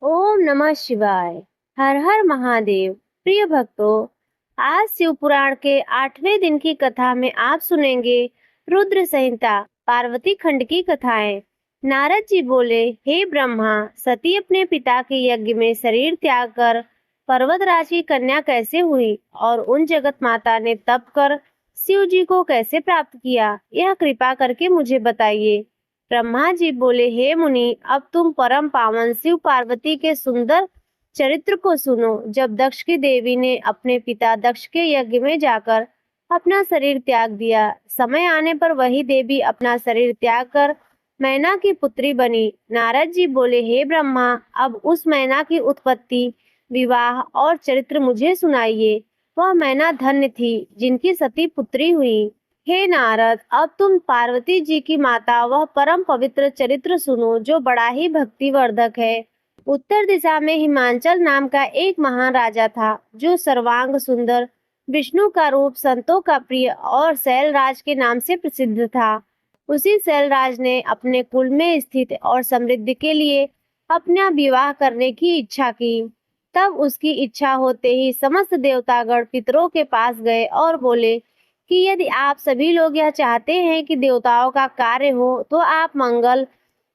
ओम नमः शिवाय। हर हर महादेव। प्रिय भक्तों, आज शिव पुराण के 8वें दिन की कथा में आप सुनेंगे रुद्र संहिता पार्वती खंड की कथाएं। नारद जी बोले, हे ब्रह्मा, सती अपने पिता के यज्ञ में शरीर त्याग कर पर्वतराज की कन्या कैसे हुई और उन जगत माता ने तप कर शिव जी को कैसे प्राप्त किया, यह कृपा करके मुझे बताइए। ब्रह्मा जी बोले, हे मुनि, अब तुम परम पावन शिव पार्वती के सुंदर चरित्र को सुनो। जब दक्ष की देवी ने अपने पिता दक्ष के यज्ञ में जाकर अपना शरीर त्याग दिया, समय आने पर वही देवी अपना शरीर त्याग कर मैना की पुत्री बनी। नारद जी बोले, हे ब्रह्मा, अब उस मैना की उत्पत्ति, विवाह और चरित्र मुझे सुनाइए। वह मैना धन्य थी जिनकी सती पुत्री हुई। हे नारद, अब तुम पार्वती जी की माता वह परम पवित्र चरित्र सुनो जो बड़ा ही भक्तिवर्धक है। उत्तर दिशा में हिमांचल नाम का एक महान राजा था जो सर्वांग सुंदर, विष्णु का रूप, संतों का प्रिय और शैलराज के नाम से प्रसिद्ध था। उसी शैलराज ने अपने कुल में स्थित और समृद्धि के लिए अपना विवाह करने की इच्छा की। तब उसकी इच्छा होते ही समस्त देवतागण पितरों के पास गए और बोले कि यदि आप सभी लोग यह चाहते हैं कि देवताओं का कार्य हो तो आप मंगल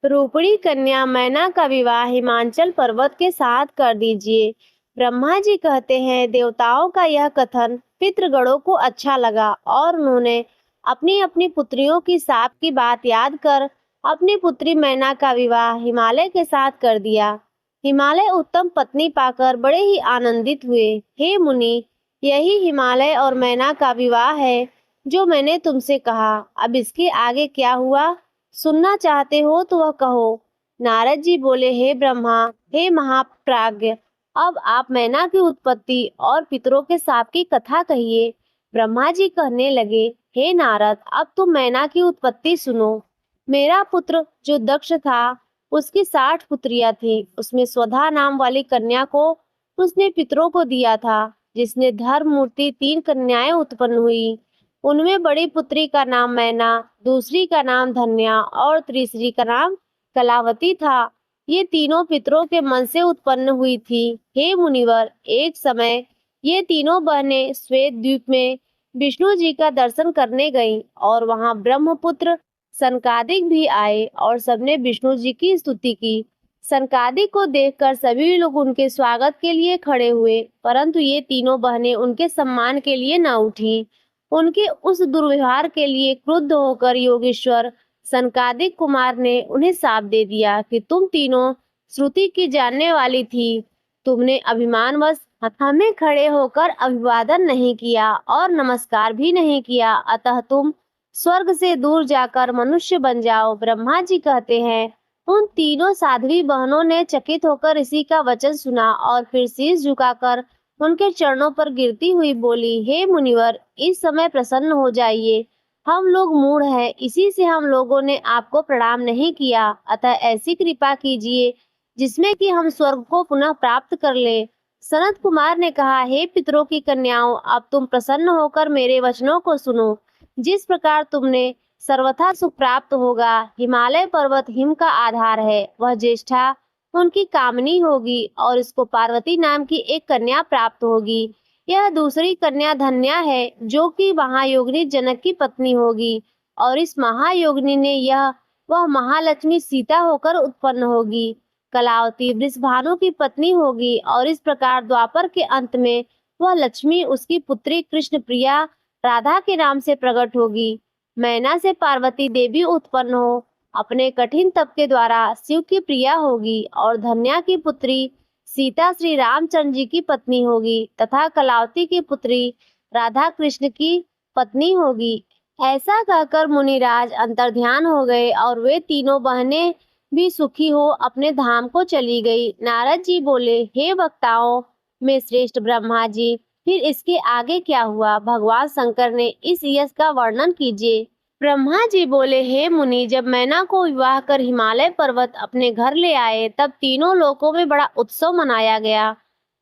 रूपिणी कन्या मैना का विवाह हिमांचल पर्वत के साथ कर दीजिए। ब्रह्मा जी कहते हैं, देवताओं का यह कथन पितृगणों को अच्छा लगा और उन्होंने अपनी अपनी पुत्रियों की शाप की बात याद कर अपनी पुत्री मैना का विवाह हिमालय के साथ कर दिया। हिमालय उत्तम पत्नी पाकर बड़े ही आनंदित हुए। हे मुनि, यही हिमालय और मैना का विवाह है जो मैंने तुमसे कहा। अब इसके आगे क्या हुआ, सुनना चाहते हो तो वह कहो। नारद जी बोले, हे ब्रह्मा, हे महाप्राज्ञ, अब आप मैना की उत्पत्ति और पितरों के शाप की कथा कहिए। ब्रह्मा जी कहने लगे, हे नारद, अब तुम मैना की उत्पत्ति सुनो। मेरा पुत्र जो दक्ष था, उसकी 60 पुत्रियां थी। उसमें स्वधा नाम वाली कन्या को उसने पितरों को दिया था, जिसने धर्म मूर्ति 3 कन्याएं उत्पन्न हुई। उनमें बड़ी पुत्री का नाम मैना, दूसरी का नाम धन्या और तीसरी का नाम कलावती था। ये तीनों पितरों के मन से उत्पन्न हुई थी। हे मुनिवर, एक समय ये तीनों बहनें श्वेत द्वीप में विष्णु जी का दर्शन करने गईं और वहां ब्रह्मपुत्र सनकादिक भी आए और सबने विष्णु जी की स्तुति की। सनकादिक को देखकर सभी लोग उनके स्वागत के लिए खड़े हुए, परंतु ये तीनों बहनें उनके सम्मान के लिए न उठीं। उनके उस दुर्व्यवहार के लिए क्रुद्ध होकर योगेश्वर सनकादिक कुमार ने उन्हें शाप दे दिया कि तुम तीनों श्रुति की जानने वाली थी, तुमने अभिमानवश हमें खड़े होकर अभिवादन नहीं किया और नमस्कार भी नहीं किया, अतः तुम स्वर्ग से दूर जाकर मनुष्य बन जाओ। ब्रह्मा जी कहते हैं, उन तीनों साध्वी बहनों ने चकित होकर ऋषि का वचन सुना और फिर शीश झुकाकर उनके चरणों पर गिरती हुई बोली, हे मुनिवर, इस समय प्रसन्न हो जाइए। हम लोग मूढ़ हैं, इसी से हम लोगों ने आपको प्रणाम नहीं किया, अतः ऐसी कृपा कीजिए जिसमें कि हम स्वर्ग को पुनः प्राप्त कर ले। सनत कुमार ने कहा, हे पितरों की कन्याओं, अब तुम प्रसन्न होकर मेरे वचनों को सुनो। जिस प्रकार तुमने सर्वथा सुख प्राप्त होगा, हिमालय पर्वत हिम का आधार है, वह ज्येष्ठा उनकी कामनी होगी और इसको पार्वती नाम की एक कन्या प्राप्त होगी। यह दूसरी कन्या धन्या है जो कि महायोगिनी जनक की पत्नी होगी और इस महायोगिनी ने यह वह महालक्ष्मी सीता होकर उत्पन्न होगी। कलावती वृषभानु की पत्नी होगी और इस प्रकार द्वापर के अंत में वह लक्ष्मी उसकी पुत्री कृष्ण प्रिया राधा के नाम से प्रकट होगी। मैना से पार्वती देवी उत्पन्न हो अपने कठिन तप के द्वारा शिव की प्रिया होगी और धन्या की पुत्री सीता श्री रामचंद्र जी की पत्नी होगी तथा कलावती की पुत्री राधा कृष्ण की पत्नी होगी। ऐसा कहकर मुनिराज अंतर्ध्यान हो गए और वे तीनों बहनें भी सुखी हो अपने धाम को चली गई। नारद जी बोले, हे वक्ताओं में श्रेष्ठ ब्रह्मा जी, फिर इसके आगे क्या हुआ? भगवान शंकर ने इस यश का वर्णन कीजिए। ब्रह्मा जी बोले, हे मुनि, जब मैना को विवाह कर हिमालय पर्वत अपने घर ले आए, तब तीनों लोकों में बड़ा उत्सव मनाया गया।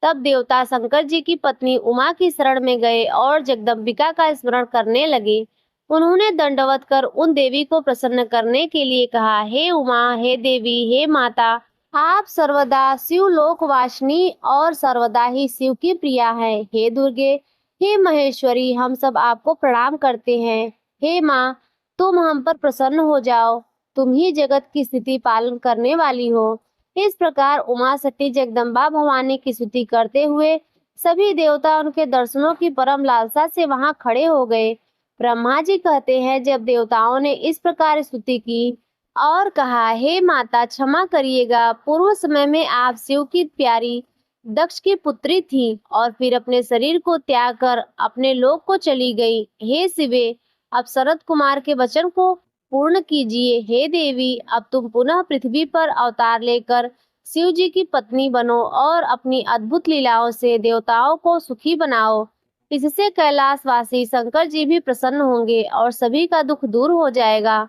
तब देवता शंकर जी की पत्नी उमा की शरण में गए और जगदम्बिका का स्मरण करने लगे। उन्होंने दंडवत कर उन देवी को प्रसन्न करने के लिए कहा, हे उमा, हे देवी, हे माता, आप सर्वदा शिव लोकवासिनी और सर्वदा ही शिव की प्रिया हैं। हे दुर्गे, हे महेश्वरी, हम सब आपको प्रणाम करते हैं। हे माँ, तुम हम पर प्रसन्न हो जाओ, तुम ही जगत की स्थिति पालन करने वाली हो। इस प्रकार उमा सती जगदम्बा भवानी की स्तुति करते हुए सभी देवता उनके दर्शनों की परम लालसा से वहां खड़े हो गए। ब्रह्मा जी कहते हैं, जब देवताओं ने इस प्रकार स्तुति की और कहा, हे माता क्षमा करिएगा, पूर्व समय में आप शिव की प्यारी दक्ष की पुत्री थी और फिर अपने शरीर को त्याग कर अपने लोक को चली गई। हे शिवे, अब शरद कुमार के वचन को पूर्ण कीजिए। हे देवी, अब तुम पुनः पृथ्वी पर अवतार लेकर शिव जी की पत्नी बनो और अपनी अद्भुत लीलाओं से देवताओं को सुखी बनाओ। इससे कैलाशवासी शंकर जी भी प्रसन्न होंगे और सभी का दुख दूर हो जाएगा।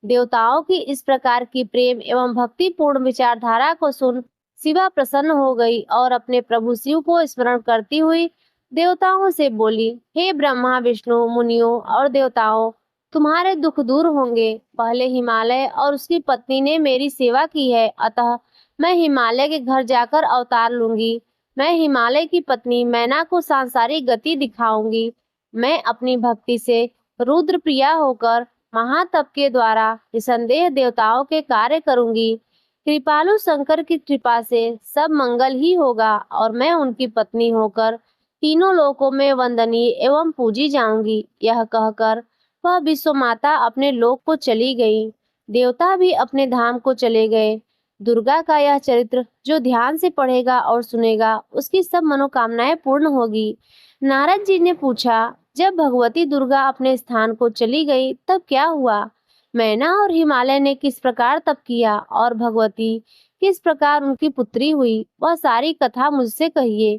देवताओं की इस प्रकार की प्रेम एवं भक्ति पूर्ण विचारधारा को सुन शिवा प्रसन्न हो गई और अपने प्रभु शिव को स्मरण करती हुई देवताओं से बोली, हे ब्रह्मा विष्णु मुनियों और देवताओं, तुम्हारे दुख दूर होंगे। पहले हिमालय और उसकी पत्नी ने मेरी सेवा की है, अतः मैं हिमालय के घर जाकर अवतार लूंगी। मैं हिमालय की पत्नी मैना को सांसारिक गति दिखाऊंगी। मैं अपनी भक्ति से रुद्र प्रिया होकर महातप के द्वारा निसंदेह देवताओं के कार्य करूंगी। कृपालु शंकर की कृपा से सब मंगल ही होगा और मैं उनकी पत्नी होकर तीनों लोकों में वंदनीय एवं पूजी जाऊंगी। यह कहकर वह विश्व माता अपने लोक को चली गई। देवता भी अपने धाम को चले गए। दुर्गा का यह चरित्र जो ध्यान से पढ़ेगा और सुनेगा, उसकी सब मनोकामनाएं पूर्ण होगी। नारद जी ने पूछा, जब भगवती दुर्गा अपने स्थान को चली गई तब क्या हुआ? मैना और हिमालय ने किस प्रकार तप किया और भगवती किस प्रकार उनकी पुत्री हुई, वह सारी कथा मुझसे कहिए।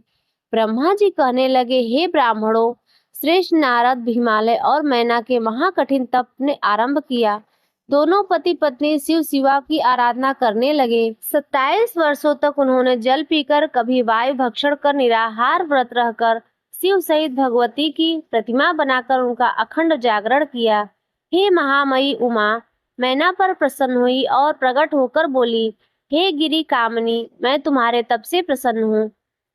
ब्रह्मा जी कहने लगे, हे ब्राह्मणों, श्रेष्ठ नारद हिमालय और मैना के महाकठिन तप ने आरंभ किया। दोनों पति पत्नी शिव शिवा की आराधना करने लगे। 27 वर्षों तक उन्होंने जल पीकर, कभी वायु भक्षण कर, निराहार व्रत रहकर शिव सहित भगवती की प्रतिमा बनाकर उनका अखंड जागरण किया। हे महामयी उमा मैना पर प्रसन्न हुई और प्रकट होकर बोली, हे गिरि कामनी, मैं तुम्हारे तप से प्रसन्न हूँ।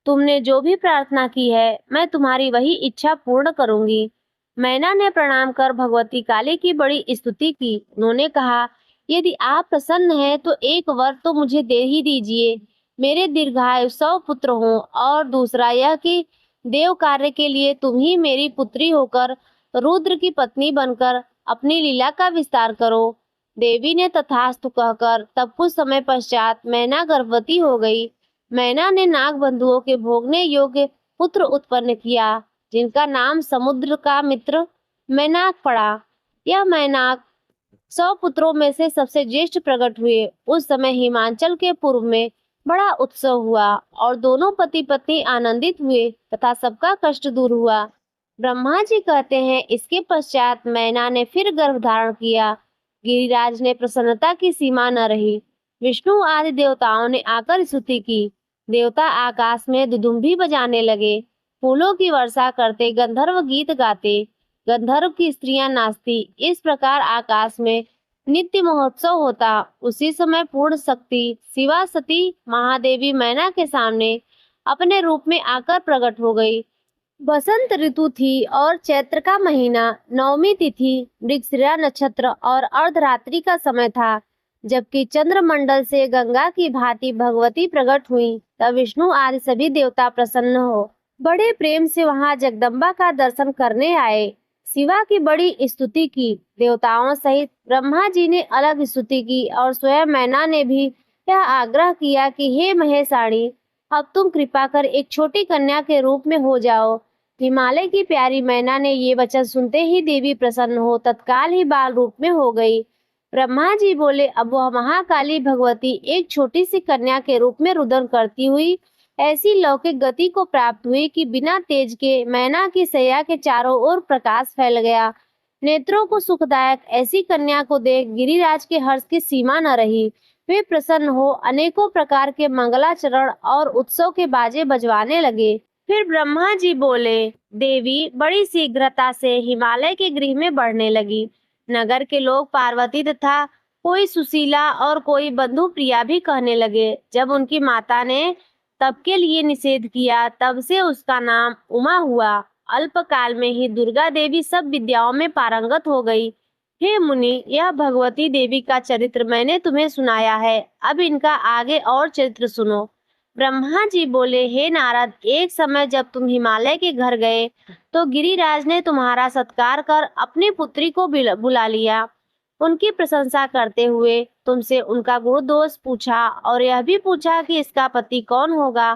तुमने जो भी प्रार्थना की है मैं तुम्हारी वही इच्छा पूर्ण करूंगी। मैना ने प्रणाम कर भगवती काली की बड़ी स्तुति की। उन्होंने कहा, यदि आप प्रसन्न हैं तो एक वर तो मुझे दे ही दीजिए। मेरे दीर्घायु 100 पुत्र हों, और दूसरा यह कि देव कार्य के लिए तुम ही मेरी पुत्री होकर रुद्र की पत्नी बनकर अपनी लीला का विस्तार करो। देवी ने तथास्तु कहकर तब कुछ समय पश्चात मैना गर्भवती हो गई। मैना ने नाग बंधुओं के भोगने योग्य पुत्र उत्पन्न किया, जिनका नाम समुद्र का मित्र मैनाक पड़ा। यह मैनाक 100 पुत्रों में से सबसे ज्येष्ठ प्रकट हुए। उस समय हिमाचल के पूर्व में बड़ा उत्सव हुआ और दोनों पति पत्नी आनंदित हुए तथा सबका कष्ट दूर हुआ। ब्रह्मा जी कहते हैं, इसके पश्चात मैना ने फिर गर्भ धारण किया। गिरिराज ने प्रसन्नता की सीमा न रही। विष्णु आदि देवताओं ने आकर स्तुति की। देवता आकाश में दुदुम्भी बजाने लगे, फूलों की वर्षा करते, गंधर्व गीत गाते, गंधर्व की स्त्रियां नाचती। इस प्रकार आकाश में नित्य महोत्सव होता। उसी समय पूर्ण शक्ति शिवा सती महादेवी मैना के सामने अपने रूप में आकर प्रकट हो गई। बसंत ऋतु थी और चैत्र का महीना, नवमी तिथि, मृगशिरा नक्षत्र और अर्धरात्रि का समय था। जबकि चंद्रमंडल से गंगा की भांति भगवती प्रकट हुई, तब विष्णु आदि सभी देवता प्रसन्न हो बड़े प्रेम से वहां जगदम्बा का दर्शन करने आए। शिवा की बड़ी स्तुति की। देवताओं सहित ब्रह्मा जी ने अलग स्तुति की और स्वयं मैना ने भी यह आग्रह किया कि हे महेशाणी, अब तुम कृपा कर एक छोटी कन्या के रूप में हो जाओ। हिमालय की प्यारी मैना ने ये वचन सुनते ही देवी प्रसन्न हो तत्काल ही बाल रूप में हो गई। ब्रह्मा जी बोले, अब वह महाकाली भगवती एक छोटी सी कन्या के रूप में रुदन करती हुई ऐसी लौकिक गति को प्राप्त हुई कि बिना तेज के मैना की सैया के चारों ओर प्रकाश फैल गया। नेत्रों को सुखदायक ऐसी कन्या को देख गिरिराज के हर्ष की सीमा न रही। वे प्रसन्न हो अनेकों प्रकार के मंगलाचरण और उत्सव के बाजे बजवाने लगे। फिर ब्रह्मा जी बोले, देवी बड़ी शीघ्रता से हिमालय के गृह में बढ़ने लगी। नगर के लोग पार्वती तथा कोई सुशीला और कोई बंधु प्रिया भी कहने लगे। जब उनकी माता ने तप के लिए निषेध किया, तब से उसका नाम उमा हुआ। अल्पकाल में ही दुर्गा देवी सब विद्याओं में पारंगत हो गई। हे मुनि, यह भगवती देवी का चरित्र मैंने तुम्हें सुनाया है, अब इनका आगे और चरित्र सुनो। ब्रह्मा जी बोले, हे नारद, एक समय जब तुम हिमालय के घर गए तो गिरिराज ने तुम्हारा सत्कार कर अपनी पुत्री को बुला लिया। उनकी प्रशंसा करते हुए तुमसे उनका गुण दोष पूछा और यह भी पूछा कि इसका पति कौन होगा।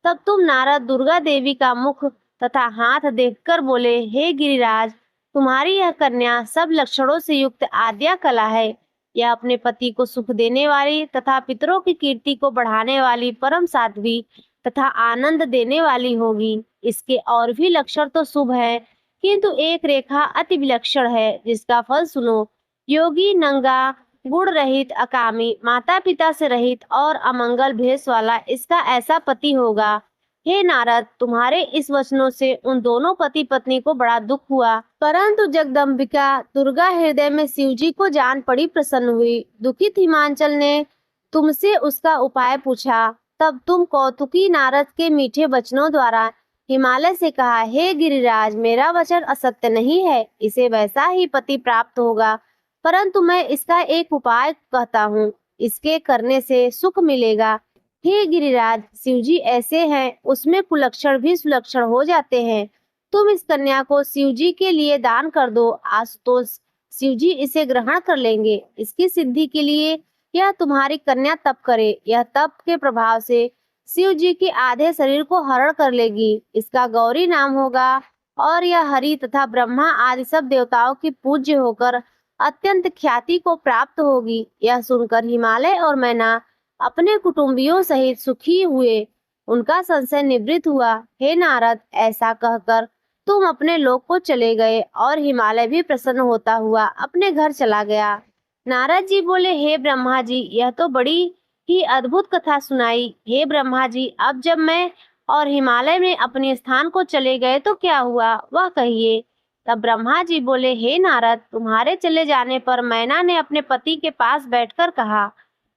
तब तुम नारद दुर्गा देवी का मुख तथा हाथ देखकर बोले, हे गिरिराज, तुम्हारी यह कन्या सब लक्षणों से युक्त आद्या कला है। यह अपने पति को सुख देने वाली तथा पितरों की कीर्ति को बढ़ाने वाली परम साध्वी तथा आनंद देने वाली होगी। इसके और भी लक्षण तो शुभ है, किंतु एक रेखा अति विलक्षण है, जिसका फल सुनो। योगी, नंगा, गुण रहित, अकामी, माता पिता से रहित और अमंगल भेष वाला इसका ऐसा पति होगा। हे नारद, तुम्हारे इस वचनों से उन दोनों पति पत्नी को बड़ा दुख हुआ, परंतु जगदम्बिका दुर्गा हृदय में शिवजी को जान पड़ी प्रसन्न हुई। दुखित हिमांचल ने तुमसे उसका उपाय पूछा। तब तुम कौतुकी नारद के मीठे वचनों द्वारा हिमालय से कहा, हे गिरिराज, मेरा वचन असत्य नहीं है, इसे वैसा ही पति प्राप्त होगा, परंतु मैं इसका एक उपाय कहता हूँ, इसके करने से सुख मिलेगा। हे गिरिराज, शिवजी ऐसे हैं, उसमें कुलक्षण भी सुलक्षण हो जाते हैं। तुम इस कन्या को शिवजी के लिए दान कर दो, आशुतोष शिवजी इसे ग्रहण कर लेंगे। इसकी सिद्धि के लिए यह तुम्हारी कन्या तप करे। यह तप के प्रभाव से शिवजी के आधे शरीर को हरण कर लेगी। इसका गौरी नाम होगा और यह हरि तथा ब्रह्मा आदि सब देवताओं की पूज्य होकर अत्यंत ख्याति को प्राप्त होगी। यह सुनकर हिमालय और मैना अपने कुटुंबियों सहित सुखी हुए। उनका संशय निवृत्त हुआ। हे नारद, ऐसा कहकर तुम अपने लोक को चले गए और हिमालय भी प्रसन्न होता हुआ अपने घर चला गया। नारद जी बोले, हे ब्रह्मा जी, यह तो बड़ी ही अद्भुत कथा सुनाई। हे ब्रह्मा जी, अब जब मैं और हिमालय में अपने स्थान को चले गए तो क्या हुआ, वह कहिए। तब ब्रह्मा जी बोले, हे नारद, तुम्हारे चले जाने पर मैना ने अपने पति के पास बैठकर कहा,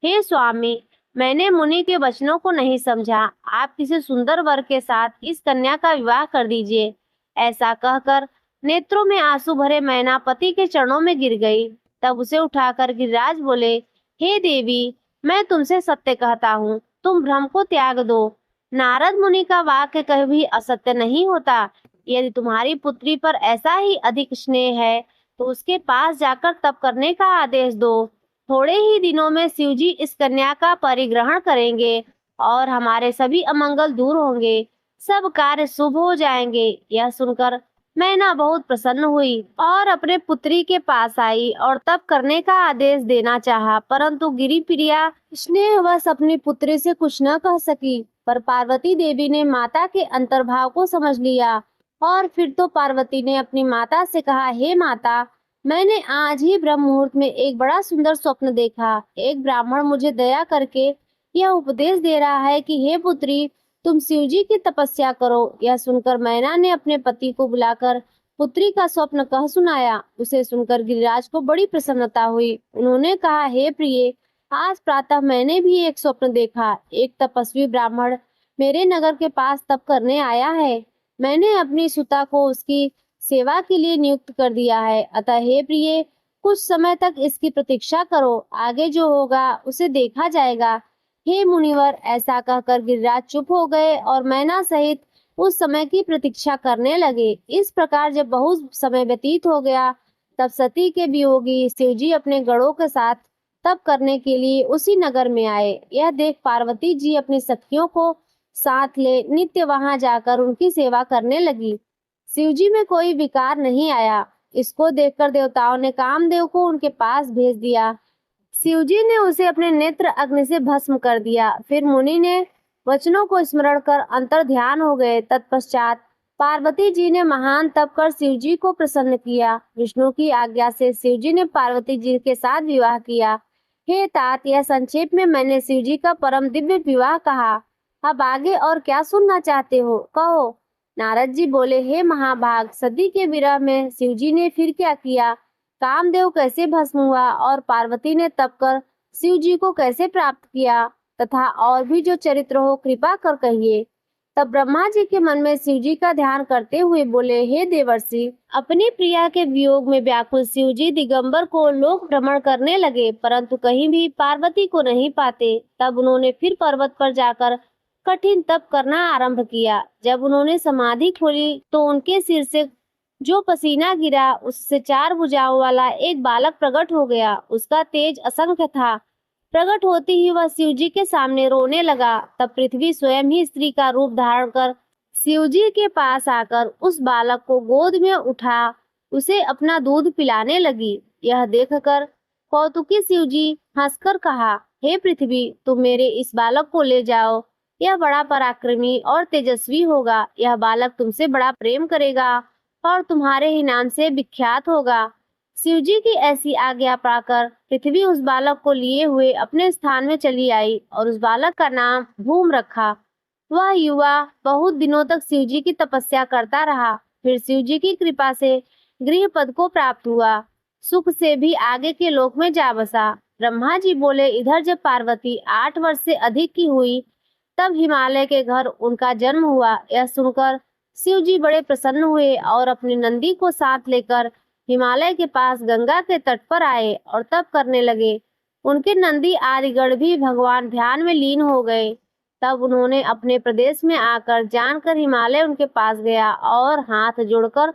हे स्वामी, मैंने मुनि के वचनों को नहीं समझा। आप किसी सुंदर वर के साथ इस कन्या का विवाह कर दीजिए। ऐसा कहकर नेत्रों में आंसू भरे मैना पति के चरणों में गिर गई। तब उसे उठाकर गिरिराज बोले, हे देवी, मैं तुमसे सत्य कहता हूँ, तुम भ्रम को त्याग दो। नारद मुनि का वाक्य कभी असत्य नहीं होता। यदि तुम्हारी पुत्री पर ऐसा ही अधिक स्नेह है तो उसके पास जाकर तप करने का आदेश दो। थोड़े ही दिनों में शिवजी इस कन्या का परिग्रहण करेंगे और हमारे सभी अमंगल दूर होंगे, सब कार्य शुभ हो जाएंगे। यह सुनकर मैना बहुत प्रसन्न हुई और अपने पुत्री के पास आई और तप करने का आदेश देना चाहा, परंतु गिरिप्रिया स्नेहवश अपनी पुत्री से कुछ न कह सकी। पर पार्वती देवी ने माता के अंतर्भाव को समझ लिया और फिर तो पार्वती ने अपनी माता से कहा, हे माता, मैंने आज ही ब्रह्म मुहूर्त में एक बड़ा सुंदर स्वप्न देखा। एक ब्राह्मण मुझे दया करके यह उपदेश दे रहा है कि हे पुत्री, तुम शिवजी की तपस्या करो। यह सुनकर मैना ने अपने पति को बुलाकर पुत्री का स्वप्न कह सुनाया। उसे सुनकर गिरिराज को बड़ी प्रसन्नता हुई। उन्होंने कहा, हे प्रिय, आज प्रातः मैंने भी एक स्वप्न देखा। एक तपस्वी ब्राह्मण मेरे नगर के पास तप करने आया है। मैंने अपनी सुता को उसकी सेवा के लिए नियुक्त कर दिया है। अतः हे प्रिय, कुछ समय तक इसकी प्रतीक्षा करो, आगे जो होगा उसे देखा जाएगा। हे मुनिवर, ऐसा कहकर गिरिराज चुप हो गए और मैना सहित उस समय की प्रतीक्षा करने लगे। इस प्रकार जब बहुत समय व्यतीत हो गया, तब सती के वियोगी शिवजी अपने गणों के साथ तप करने के लिए उसी नगर में आए। यह देख पार्वती जी अपनी सखियों को साथ ले नित्य वहां जाकर उनकी सेवा करने लगी। शिवजी में कोई विकार नहीं आया। इसको देखकर देवताओं ने कामदेव को उनके पास भेज दिया। शिवजी ने उसे अपने नेत्र अग्नि से भस्म कर दिया। फिर मुनि ने वचनों को स्मरण कर अंतर ध्यान हो गए। तत्पश्चात पार्वती जी ने महान तप कर शिवजी को प्रसन्न किया। विष्णु की आज्ञा से शिवजी ने पार्वती जी के साथ विवाह किया। हे तात, यह संक्षेप में मैंने शिवजी का परम दिव्य विवाह कहा। अब आगे और क्या सुनना चाहते हो, कहो। नारद जी बोले, हे महाभाग, सती के विरह में शिवजी ने फिर क्या किया। कामदेव कैसे भस्म हुआ और पार्वती ने तप कर शिव जी को कैसे प्राप्त किया, तथा और भी जो चरित्र हो कृपा कर कहिए। तब ब्रह्मा जी के मन में शिव जी का ध्यान करते हुए बोले, हे देवर्षि, अपनी प्रिया के वियोग में व्याकुल शिव जी दिगंबर को लोक भ्रमण करने लगे, परंतु कहीं भी पार्वती को नहीं पाते। तब उन्होंने फिर पर्वत पर जाकर कठिन तप करना आरंभ किया। जब उन्होंने समाधि खोली तो उनके सिर से जो पसीना गिरा उससे 4 भुजाओं वाला एक बालक प्रकट हो गया। उसका तेज असंख्य था। प्रकट होते ही वह शिव जी के सामने रोने लगा। तब पृथ्वी स्वयं ही स्त्री का रूप धारण कर शिव जी के पास आकर उस बालक को गोद में उठा उसे अपना दूध पिलाने लगी। यह देखकर कौतुकी शिव जी हंसकर कहा, हे पृथ्वी, तुम मेरे इस बालक को ले जाओ। यह बड़ा पराक्रमी और तेजस्वी होगा। यह बालक तुमसे बड़ा प्रेम करेगा और तुम्हारे ही नाम से विख्यात होगा। शिव जी की ऐसी आज्ञा पाकर पृथ्वी उस बालक को लिए हुए अपने स्थान में चली आई और उस बालक का नाम भूम रखा। वह युवा बहुत दिनों तक शिव जी की तपस्या करता रहा। फिर शिव जी की कृपा से गृह पद को प्राप्त हुआ। सुख से भी आगे के लोक में जा बसा। ब्रह्मा जी बोले, इधर जब पार्वती 8 वर्ष से अधिक की हुई तब हिमालय के घर उनका जन्म हुआ। यह सुनकर शिव जी बड़े प्रसन्न हुए और अपने नंदी को साथ लेकर हिमालय के पास गंगा के तट पर आए और तप करने लगे। उनके नंदी आदिगण भी भगवान ध्यान में लीन हो गए। तब उन्होंने अपने प्रदेश में आकर जानकर हिमालय उनके पास गया और हाथ जोड़कर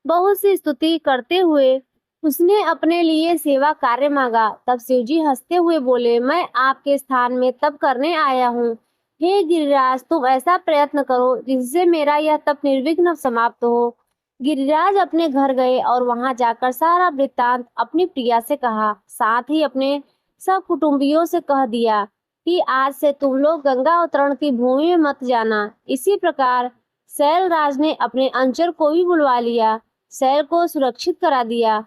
बहुत सी स्तुति करते हुए उसने अपने लिए सेवा कार्य मांगा। तब शिव जी हंसते हुए बोले, मैं आपके स्थान में तप करने आया हूँ। हे गिरिराज, तुम ऐसा प्रयत्न करो जिससे मेरा यह तप निर्विघ्न समाप्त हो। गिरिराज अपने घर गए और वहां जाकर सारा वृत्तांत अपनी प्रिया से कहा। साथ ही अपने सब कुटुंबियों से कह दिया कि आज से तुम लोग गंगा अवतरण की भूमि में मत जाना। इसी प्रकार शैलराज ने अपने अंचर को भी बुलवा लिया, शैल को सुरक्षित करा दिया।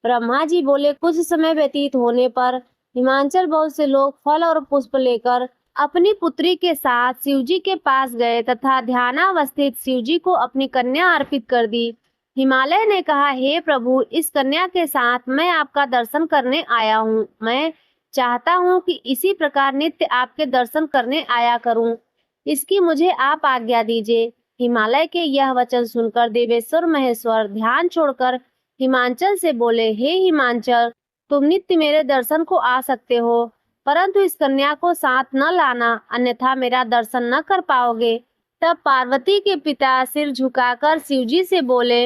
ब्रह्मा जी बोले, कुछ समय व्यतीत होने पर हिमांचल बहुत से लोग फल और पुष्प लेकर अपनी पुत्री के साथ शिवजी के पास गए तथा ध्यानावस्थित शिवजी को अपनी कन्या अर्पित कर दी। हिमालय ने कहा, हे प्रभु, इस कन्या के साथ मैं आपका दर्शन करने आया हूँ। मैं चाहता हूँ कि इसी प्रकार नित्य आपके दर्शन करने आया करूँ। इसकी मुझे आप आज्ञा दीजिए। हिमालय के यह वचन सुनकर देवेश्वर महेश्वर ध्यान छोड़कर हिमांचल से बोले, हे हिमांचल, तुम नित्य मेरे दर्शन को आ सकते हो, परंतु इस कन्या को साथ न लाना, अन्यथा मेरा दर्शन न कर पाओगे। तब पार्वती के पिता सिर झुकाकर शिवजी से बोले,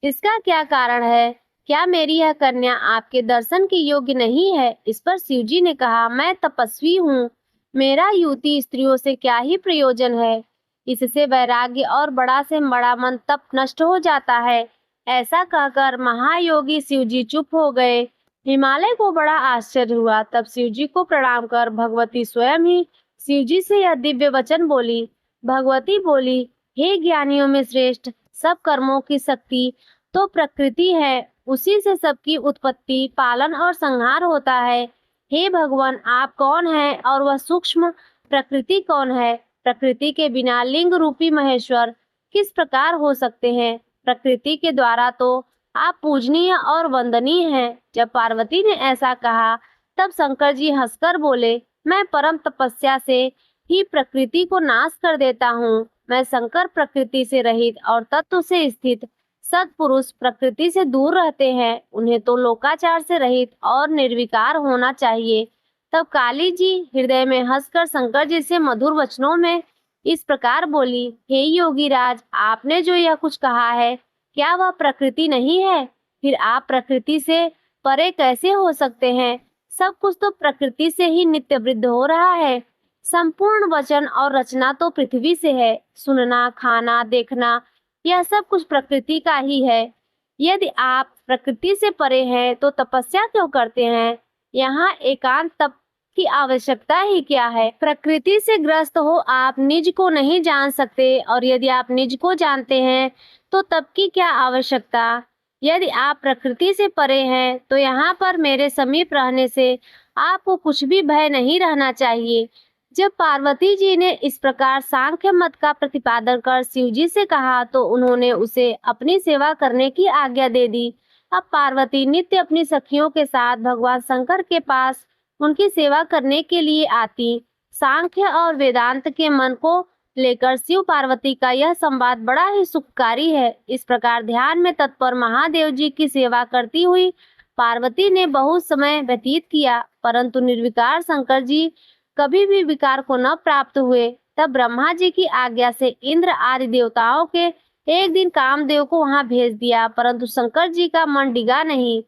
इसका क्या कारण है? क्या मेरी यह कन्या आपके दर्शन के योग्य नहीं है? इस पर शिवजी ने कहा, मैं तपस्वी हूँ, मेरा युवती स्त्रियों से क्या ही प्रयोजन है। इससे वैराग्य और बड़ा से बड़ा मन तप नष्ट हो जाता है। ऐसा कहकर महायोगी शिवजी चुप हो गए। हिमालय को बड़ा आश्चर्य हुआ। तब शिवजी को प्रणाम कर भगवती स्वयं ही शिवजी से यह दिव्य वचन बोली। भगवती बोली, हे ज्ञानियों में श्रेष्ठ, सब कर्मों की शक्ति तो प्रकृति है, उसी से सबकी उत्पत्ति, पालन और संहार होता है। हे भगवान, आप कौन हैं और वह सूक्ष्म प्रकृति कौन है? प्रकृति के बिना लिंग रूपी महेश्वर किस प्रकार हो सकते हैं? प्रकृति के द्वारा तो आप पूजनीय और वंदनीय हैं। जब पार्वती ने ऐसा कहा तब शंकर जी हंसकर बोले, मैं परम तपस्या से ही प्रकृति को नाश कर देता हूँ। मैं शंकर प्रकृति से रहित और तत्व से स्थित सत्पुरुष प्रकृति से दूर रहते हैं। उन्हें तो लोकाचार से रहित और निर्विकार होना चाहिए। तब काली जी हृदय में हंसकर शंकर जी से मधुर वचनों में इस प्रकार बोली, हे योगी राज, आपने जो यह कुछ कहा है, क्या वह प्रकृति नहीं है? फिर आप प्रकृति से परे कैसे हो सकते हैं? सब कुछ तो प्रकृति से ही नित्य वृद्ध हो रहा है। संपूर्ण वचन और रचना तो पृथ्वी से है। सुनना, खाना, देखना, यह सब कुछ प्रकृति का ही है। यदि आप प्रकृति से परे हैं तो तपस्या क्यों करते हैं? यहाँ एकांत तप की आवश्यकता ही क्या है? प्रकृति से ग्रस्त हो आप निज को नहीं जान सकते, और यदि आप निज को जानते हैं तो तप की क्या आवश्यकता? यदि आप प्रकृति से परे हैं तो यहाँ पर मेरे समीप रहने से आपको कुछ भी भय नहीं रहना चाहिए। जब पार्वती जी ने इस प्रकार सांख्य मत का प्रतिपादन कर शिव जी से कहा तो उन्होंने उसे अपनी सेवा करने की आज्ञा दे दी। अब पार्वती नित्य अपनी सखियों के साथ भगवान शंकर के पास उनकी सेवा करने के लिए आती। सांख्य और वेदांत के मन को लेकर शिव पार्वती का यह संवाद बड़ा ही सुखकारी है। इस प्रकार ध्यान में तत्पर महादेव जी की सेवा करती हुई पार्वती ने बहुत समय व्यतीत किया, परंतु निर्विकार शंकर जी कभी भी विकार को न प्राप्त हुए। तब ब्रह्मा जी की आज्ञा से इंद्र आदि देवताओं के एक दिन कामदेव को वहां भेज दिया, परंतु शंकर जी का मन डिगा नहीं।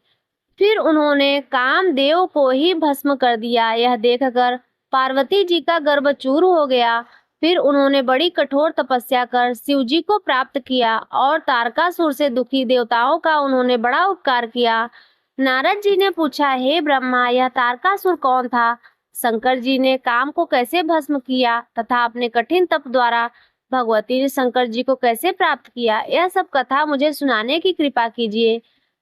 फिर उन्होंने कामदेव को ही भस्म कर दिया। यह देखकर पार्वती जी का गर्भ चूर हो गया। फिर उन्होंने बड़ी कठोर तपस्या कर शिव जी को प्राप्त किया और तारकासुर से दुखी देवताओं का उन्होंने बड़ा उपकार किया। नारद जी ने पूछा, हे ब्रह्मा, यह तारकासुर कौन था? शंकर जी ने काम को कैसे भस्म किया तथा अपने कठिन तप द्वारा भगवती ने शंकर जी को कैसे प्राप्त किया, यह सब कथा मुझे सुनाने की कृपा कीजिए।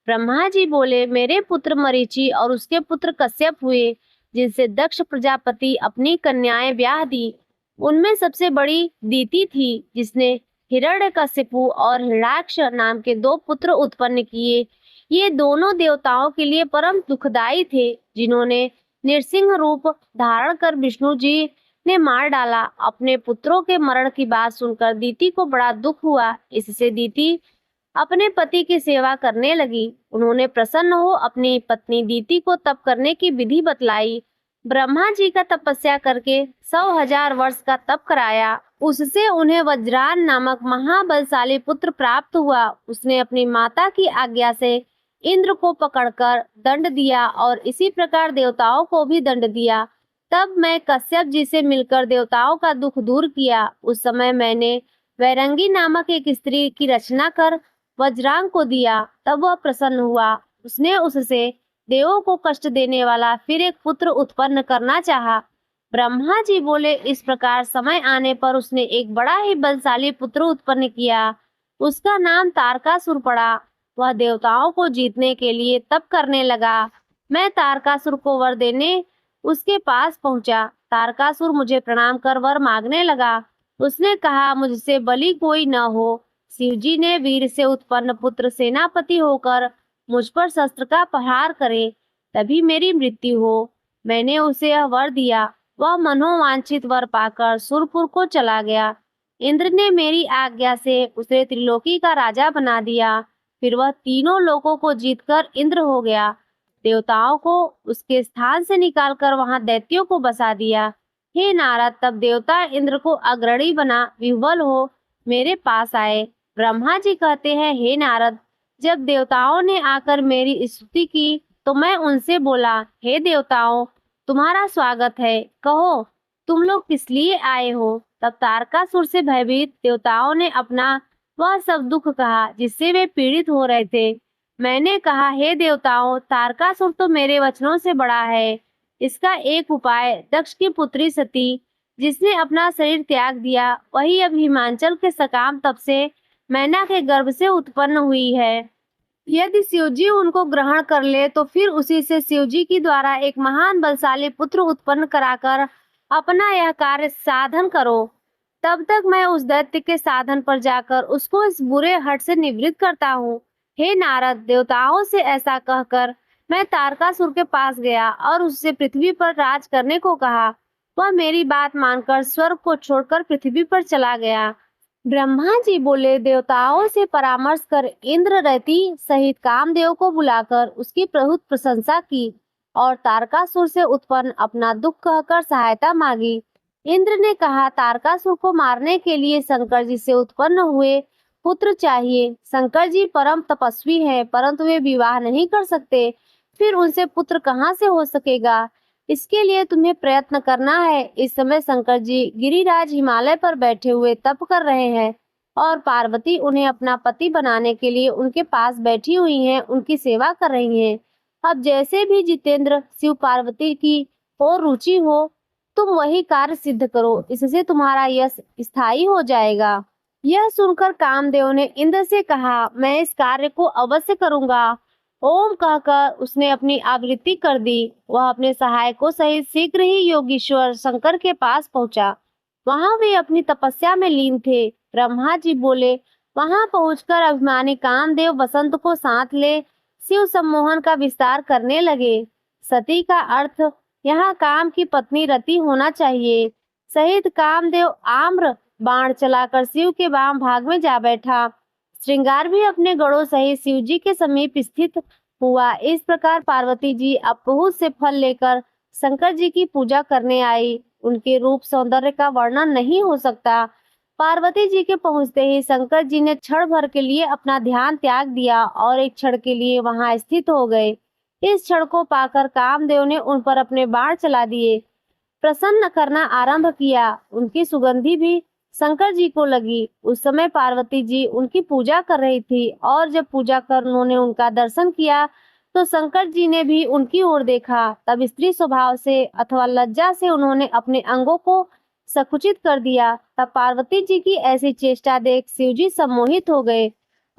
ब्रह्मा जी बोले, मेरे पुत्र मरीचि और उसके पुत्र कश्यप हुए, जिनसे दक्ष प्रजापति अपनी कन्याएं ब्याह दी। उनमें सबसे बड़ी दीति थी, जिसने हिरण्यकशिपु और हिरण्याक्ष नाम के 2 पुत्र उत्पन्न किए। ये दोनों देवताओं के लिए परम दुखदाई थे, जिन्होंने नृसिंह रूप धारण कर विष्णु जी ने मार डाला। अपने पुत्रों के मरण की बात सुनकर दीति को बड़ा दुख हुआ। इससे दीति अपने पति की सेवा करने लगी। उन्होंने प्रसन्न हो अपनी पत्नी दीति को तप करने की विधि बतलाई। ब्रह्मा जी का तपस्या करके 100,000 वर्ष का तप कराया। उससे उन्हें वज्रान नामक महाबलशाली पुत्र प्राप्त हुआ। उसने अपनी माता की आज्ञा से इंद्र को पकड़कर दंड दिया और इसी प्रकार देवताओं को भी दंड दिया। तब मैं कश्यप जी से मिलकर देवताओं का दुख दूर किया। उस समय मैंने वैरंगी नामक एक स्त्री की रचना कर वज्रांग को दिया। तब वह प्रसन्न हुआ। उसने उससे देवों को कष्ट देने वाला फिर एक पुत्र उत्पन्न करना चाहा। ब्रह्मा जी बोले, इस प्रकार समय आने पर उसने एक बड़ा ही बलशाली पुत्र उत्पन्न किया। उसका नाम तारकासुर पड़ा। वह देवताओं को जीतने के लिए तप करने लगा। मैं तारकासुर को वर देने उसके पास पहुंचा। तारकासुर मुझे प्रणाम कर वर मांगने लगा। उसने कहा, मुझसे बलि कोई न हो। शिवजी ने वीर से उत्पन्न पुत्र सेनापति होकर मुझ पर शस्त्र का प्रहार करे, तभी मेरी मृत्यु हो। मैंने उसे यह वर दिया। वह मनोवांछित वर पाकर सुरपुर को चला गया। इंद्र ने मेरी आज्ञा से उसे त्रिलोकी का राजा बना दिया। फिर वह तीनों लोकों को जीतकर इंद्र हो गया। देवताओं को उसके स्थान से निकालकर वहां दैत्यों को बसा दिया। हे नारद, तब देवता इंद्र को अग्रणी बना विह्वल हो मेरे पास आए। ब्रह्मा जी कहते हैं, हे नारद, जब देवताओं ने आकर मेरी स्तुति की तो मैं उनसे बोला, हे देवताओं, तुम्हारा स्वागत है। कहो, तुम लोग किस लिए आए हो? तब तारकासुर से भयभीत देवताओं ने अपना वह सब दुख कहा जिससे वे पीड़ित हो रहे थे। मैंने कहा, हे देवताओं, तारकासुर तो मेरे वचनों से बड़ा है। इसका एक उपाय दक्ष की पुत्री सती, जिसने अपना शरीर त्याग दिया, वही अब हिमाचल के सकाम तप से मैना के गर्भ से उत्पन्न हुई है। यदि शिवजी उनको ग्रहण कर ले तो फिर उसी से शिवजी की द्वारा एक महान बलशाली पुत्र उत्पन्न कराकर अपना यह कार्य साधन करो। तब तक मैं उस दैत्य के साधन पर जाकर उसको इस बुरे हट से निवृत्त करता हूँ। हे नारद, देवताओं से ऐसा कहकर मैं तारकासुर के पास गया और उससे पृथ्वी पर राज करने को कहा। वह मेरी बात मानकर स्वर्ग को छोड़कर पृथ्वी पर चला गया। ब्रह्मा जी बोले, देवताओं से परामर्श कर इंद्र रति सहित कामदेव को बुलाकर उसकी बहुत प्रशंसा की और तारकासुर से उत्पन्न अपना दुख कहकर सहायता मांगी। इंद्र ने कहा, तारकासुर को मारने के लिए शंकर जी से उत्पन्न हुए पुत्र चाहिए। शंकर जी परम तपस्वी हैं, परंतु वे विवाह नहीं कर सकते। फिर उनसे पुत्र कहाँ से हो सकेगा? इसके लिए तुम्हें प्रयत्न करना है। इस समय शंकर जी गिरिराज हिमालय पर बैठे हुए तप कर रहे हैं और पार्वती उन्हें अपना पति बनाने के लिए उनके पास बैठी हुई हैं, उनकी सेवा कर रही हैं। अब जैसे भी जितेंद्र शिव पार्वती की और रुचि हो, तुम वही कार्य सिद्ध करो, इससे तुम्हारा यश स्थायी हो जाएगा। यह सुनकर कामदेव ने इंद्र से कहा, मैं इस कार्य को अवश्य करूंगा। ओम कहकर उसने अपनी आवृत्ति कर दी। वह अपने सहायकों सहित शीघ्र ही योगीश्वर शंकर के पास पहुंचा। वहां वे अपनी तपस्या में लीन थे। ब्रह्मा जी बोले, वहां पहुंचकर अभिमानी कामदेव बसंत को साथ ले शिव सम्मोहन का विस्तार करने लगे। सती का अर्थ यहाँ काम की पत्नी रति होना चाहिए। शहीद कामदेव आम्र बाण चलाकर शिव के वाम भाग में जा बैठा। श्रृंगार भी अपने गणों सहित शिव जी के समीप स्थित हुआ। इस प्रकार पार्वती जी अब बहुत से फल लेकर शंकर जी की पूजा करने आई। उनके रूप सौंदर्य का वर्णन नहीं हो सकता। पार्वती जी के पहुंचते ही शंकर जी ने क्षण भर के लिए अपना ध्यान त्याग दिया और एक क्षण के लिए वहां स्थित हो गए। इस क्षण को पाकर कामदेव ने उन पर अपने बाण चला दिए, प्रसन्न करना आरंभ किया। उनकी सुगंधी भी शंकर जी को लगी। उस समय पार्वती जी उनकी पूजा कर रही थी और जब पूजा कर उन्होंने उनका दर्शन किया तो शंकर जी ने भी उनकी ओर देखा। तब स्त्री स्वभाव से अथवा लज्जा से उन्होंने अपने अंगों को संकुचित कर दिया। तब पार्वती जी की ऐसी चेष्टा देख शिव जी सम्मोहित हो गए,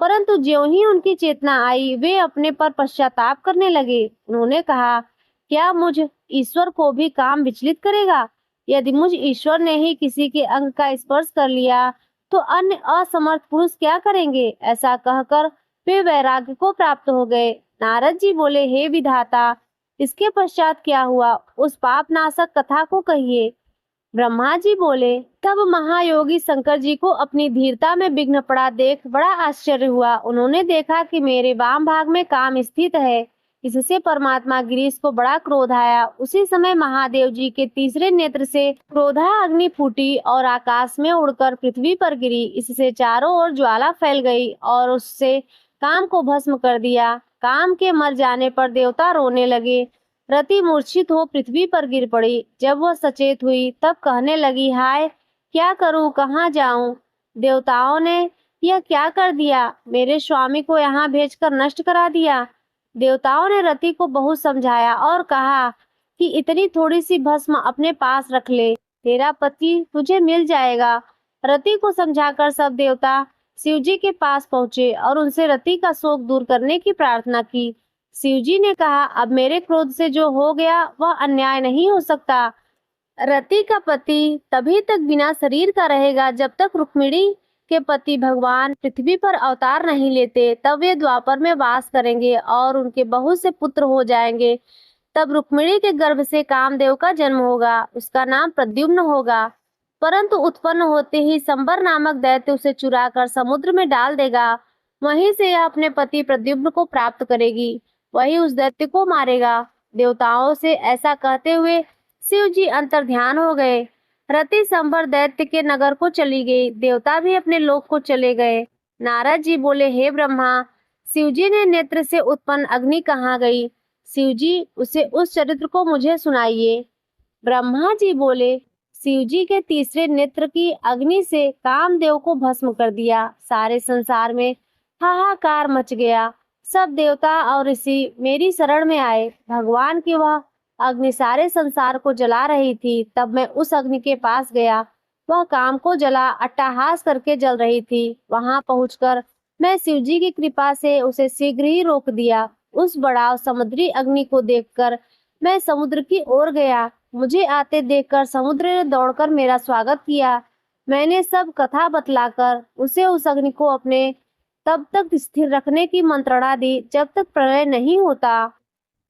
परंतु ज्यों ही उनकी चेतना आई वे अपने पर पश्चाताप करने लगे। उन्होंने कहा, क्या मुझ ईश्वर को भी काम विचलित करेगा? यदि मुझ ईश्वर ने ही किसी के अंग का स्पर्श कर लिया तो अन्य असमर्थ पुरुष क्या करेंगे? ऐसा कहकर वे वैराग्य को प्राप्त हो गए। नारद जी बोले, हे विधाता, इसके पश्चात क्या हुआ? उस पाप नाशक कथा को कहिए। ब्रह्मा जी बोले, तब महायोगी शंकर जी को अपनी धीरता में विघ्न पड़ा देख बड़ा आश्चर्य हुआ। उन्होंने देखा कि मेरे वाम भाग में काम स्थित है। इससे परमात्मा गिरीश को बड़ा क्रोध आया। उसी समय महादेव जी के तीसरे नेत्र से क्रोधा अग्नि फूटी और आकाश में उड़कर पृथ्वी पर गिरी। इससे चारों ओर ज्वाला फैल गई और उससे काम को भस्म कर दिया। काम के मर जाने पर देवता रोने लगे। रति मूर्छित हो पृथ्वी पर गिर पड़ी। जब वह सचेत हुई तब कहने लगी, हाय, क्या करूं, कहाँ जाऊं? देवताओं ने यह क्या कर दिया? मेरे स्वामी को यहाँ भेजकर नष्ट करा दिया। देवताओं ने रति को बहुत समझाया और कहा कि इतनी थोड़ी सी भस्म अपने पास रख ले, तेरा पति तुझे मिल जाएगा। रति को समझाकर सब देवता शिव जी के पास पहुंचे और उनसे रति का शोक दूर करने की प्रार्थना की। शिव जी ने कहा, अब मेरे क्रोध से जो हो गया वह अन्याय नहीं हो सकता। रति का पति तभी तक बिना शरीर का रहेगा जब तक रुक्मिणी के पति भगवान पृथ्वी पर अवतार नहीं लेते। तब वे द्वापर में वास करेंगे और उनके बहुत से पुत्र हो जाएंगे। तब रुक्मिणी के गर्भ से कामदेव का जन्म होगा। उसका नाम प्रद्युम्न होगा। परंतु उत्पन्न होते ही संबर नामक दैत्य उसे चुराकर समुद्र में डाल देगा। वहीं से यह अपने पति प्रद्युम्न को प्राप्त करेगी। वही उस दैत्य को मारेगा। देवताओं से ऐसा कहते हुए शिव जी अंतर ध्यान हो गए। रति संबर दैत्य के नगर को चली गई। देवता भी अपने लोक को चले गए। नारद जी बोले, हे ब्रह्मा, शिव जी ने नेत्र से उत्पन्न अग्नि कहाँ गई? शिव जी उस चरित्र को मुझे सुनाइए। ब्रह्मा जी बोले, शिव जी के तीसरे नेत्र की अग्नि से कामदेव को भस्म कर दिया। सारे संसार में हाहाकार मच गया। सब देवता और ऋषि मेरी शरण में आए। भगवान की वह अग्नि सारे संसार को जला रही थी। तब मैं उस अग्नि के पास गया। वह काम को जला अट्टहास करके जल रही थी। वहां पहुंचकर मैं शिव जी की कृपा से उसे शीघ्र ही रोक दिया। उस बढ़ाव समुद्री अग्नि को देखकर मैं समुद्र की ओर गया। मुझे आते देखकर समुद्र ने दौड़कर मेरा स्वागत किया। मैंने सब कथा बतलाकर उसे उस अग्नि को अपने तब तक स्थिर रखने की मंत्रणा दी जब तक प्रलय नहीं होता।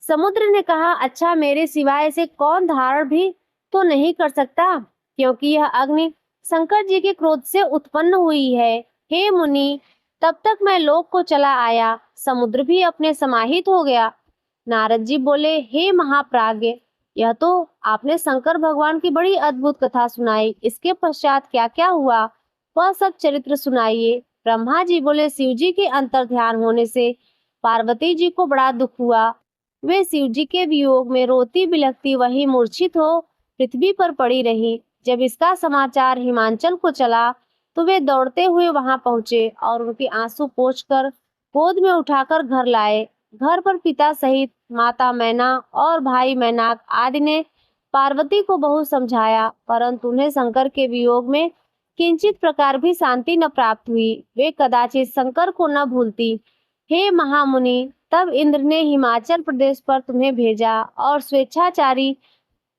समुद्र ने कहा, अच्छा, मेरे सिवाय इसे कौन धारण भी तो नहीं कर सकता, क्योंकि यह अग्नि शंकर जी के क्रोध से उत्पन्न हुई है। हे मुनि, तब तक मैं लोक को चला आया। समुद्र भी अपने समाहित हो गया। नारद जी बोले, हे महाप्राज्ञ, यह तो आपने शंकर भगवान की बड़ी अद्भुत कथा सुनाई। इसके पश्चात क्या क्या हुआ वह सब चरित्र सुनाइए। ब्रह्मा जी बोले, शिव जी के अंतर ध्यान होने से पार्वती जी को बड़ा दुख हुआ। वे शिव जी के वियोग में रोती बिलखती वहीं मूर्छित हो पृथ्वी पर पड़ी रही। जब इसका समाचार हिमांचल को चला तो वे दौड़ते हुए वहां पहुंचे और उनके आंसू पोंछकर गोद में उठाकर घर लाए। घर पर पिता सहित माता मैना और भाई मैनाक आदि ने पार्वती को बहुत समझाया, परंतु उन्हें शंकर के वियोग में किंचित प्रकार भी शांति न प्राप्त हुई। वे कदाचित शंकर को न भूलती। हे महामुनि, तब इंद्र ने हिमाचल प्रदेश पर तुम्हें भेजा और स्वेच्छाचारी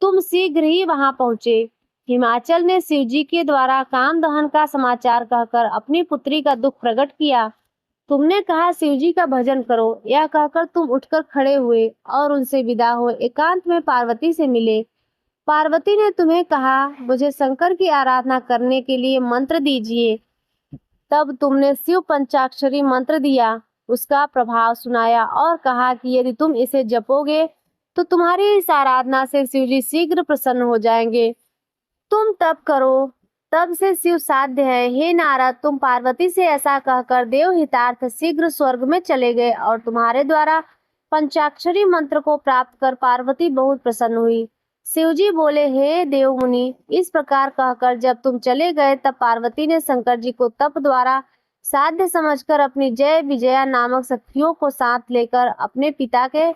तुम शीघ्र ही वहां पहुंचे। हिमाचल ने शिव जी के द्वारा काम दहन का समाचार कहकर अपनी पुत्री का दुख प्रकट किया। तुमने कहा शिव जी का भजन करो। यह कहकर तुम उठकर खड़े हुए और उनसे विदा हुए एकांत में पार्वती से मिले। पार्वती ने तुम्हें कहा मुझे शंकर की आराधना करने के लिए मंत्र दीजिए। तब तुमने शिव पंचाक्षरी मंत्र दिया, उसका प्रभाव सुनाया और कहा कि यदि तुम इसे जपोगे तो तुम्हारी इस आराधना से शिव जी शीघ्र प्रसन्न हो जाएंगे। तुम तप करो, तब से शिव साध्य है। हे नारद, तुम पार्वती से ऐसा कहकर देव हितार्थ शीघ्र स्वर्ग में चले गए और तुम्हारे द्वारा पंचाक्षरी मंत्र को प्राप्त कर पार्वती बहुत प्रसन्न हुई। शिवजी बोले, हे देव मुनि, इस प्रकार कहकर जब तुम चले गए तब पार्वती ने शंकर जी को तप द्वारा साध्य समझकर अपनी जय विजया नामक सखियों को साथ लेकर अपने पिता के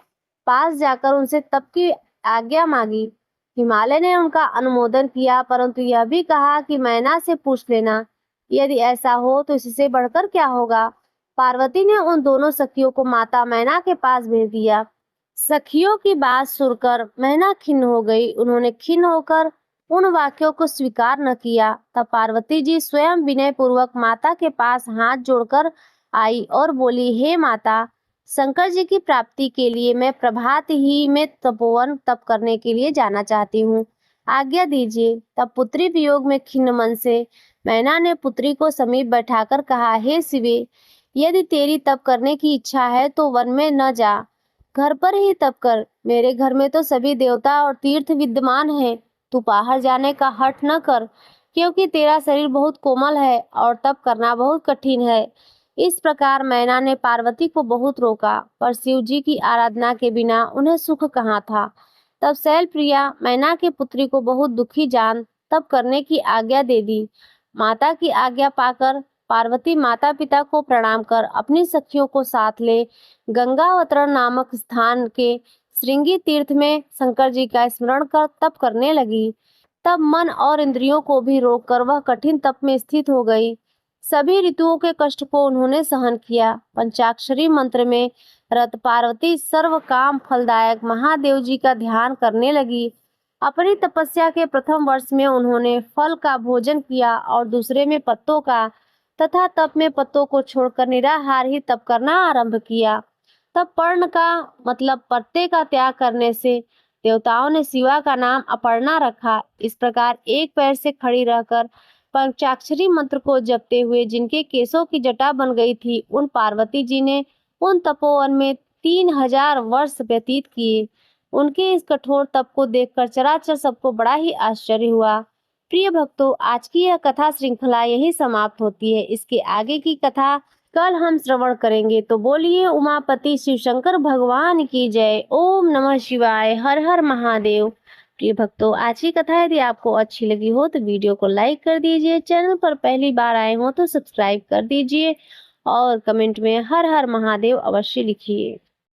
पास जाकर उनसे तप की आज्ञा मांगी। हिमालय ने उनका अनुमोदन किया, परंतु यह भी कहा कि मैना से पूछ लेना, यदि ऐसा हो तो इससे बढ़कर क्या होगा। पार्वती ने उन दोनों सखियों को माता मैना के पास भेज दिया। सखियों की बात सुनकर मैना खिन्न हो गई। उन्होंने खिन्न होकर उन वाक्यों को स्वीकार न किया। तब पार्वती जी स्वयं विनय पूर्वक माता के पास हाथ जोड़कर आई और बोली, हे माता, शंकर जी की प्राप्ति के लिए मैं प्रभात ही में तपोवन तप करने के लिए जाना चाहती हूँ, आज्ञा दीजिए। तब पुत्री वियोग में खिन्न मन से मैना ने पुत्री को समीप बैठाकर कहा, हे शिवे, यदि तेरी तप करने की इच्छा है तो वन में न जा, घर पर ही तप कर। मेरे घर में तो सभी देवता और तीर्थ विद्यमान हैं। तू बाहर जाने का हठ न कर, क्योंकि तेरा शरीर बहुत कोमल है और तप करना बहुत कठिन है। इस प्रकार मैना ने पार्वती को बहुत रोका, पर शिव जी की आराधना के बिना उन्हें सुख कहाँ था। तब शैलप्रिया मैना की पुत्री को बहुत दुखी जान तप करने की आज्ञा दे दी। माता की आज्ञा पाकर पार्वती माता पिता को प्रणाम कर अपनी सखियों को साथ ले गंगावतरण नामक स्थान के श्रृंगी तीर्थ में शंकर जी का स्मरण कर तप करने लगी। तब मन और इंद्रियों को भी रोककर वह कठिन तप में स्थित हो गई। सभी ऋतुओं के कष्ट को उन्होंने सहन किया। पंचाक्षरी मंत्र में रत पार्वती सर्व काम फलदायक महादेव जी का ध्यान करने लगी। अपनी तपस्या के प्रथम वर्ष में उन्होंने फल का भोजन किया और दूसरे में पत्तों का, तथा तप में पत्तों को छोड़कर निराहार ही तप करना आरंभ किया। तब पर्ण का मतलब पत्ते का त्याग करने से देवताओं ने शिवा का नाम अपर्णा रखा। इस प्रकार एक पैर से खड़ी रहकर पंचाक्षरी मंत्र को जपते हुए जिनके केसों की जटा बन गई थी, उन पार्वती जी ने उन तपोवन में 3000 वर्ष व्यतीत किए। उनके इस कठोर तप को देखकर चराचर सबको बड़ा ही आश्चर्य हुआ। प्रिय भक्तों, आज की यह कथा श्रृंखला यही समाप्त होती है। इसके आगे की कथा कल हम श्रवण करेंगे। तो बोलिए उमापति शिव शंकर भगवान की जय। ओम नमः शिवाय। हर हर महादेव। प्रिय भक्तों, आज की कथा यदि आपको अच्छी लगी हो तो वीडियो को लाइक कर दीजिए। चैनल पर पहली बार आए हो तो सब्सक्राइब कर दीजिए और कमेंट में हर हर महादेव अवश्य लिखिए।